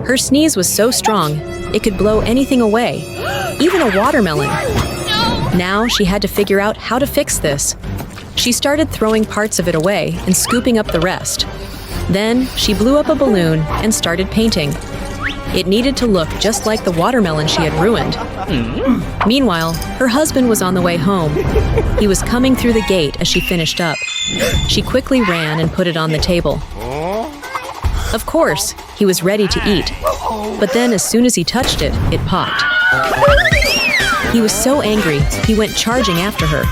Her sneeze was so strong, it could blow anything away, even a watermelon. Now she had to figure out how to fix this. She started throwing parts of it away and scooping up the rest. Then she blew up a balloon and started painting. It needed to look just like the watermelon she had ruined. Meanwhile, her husband was on the way home. He was coming through the gate as she finished up. She quickly ran and put it on the table. Of course, he was ready to eat. But then as soon as he touched it, it popped. He was so angry, he went charging after her.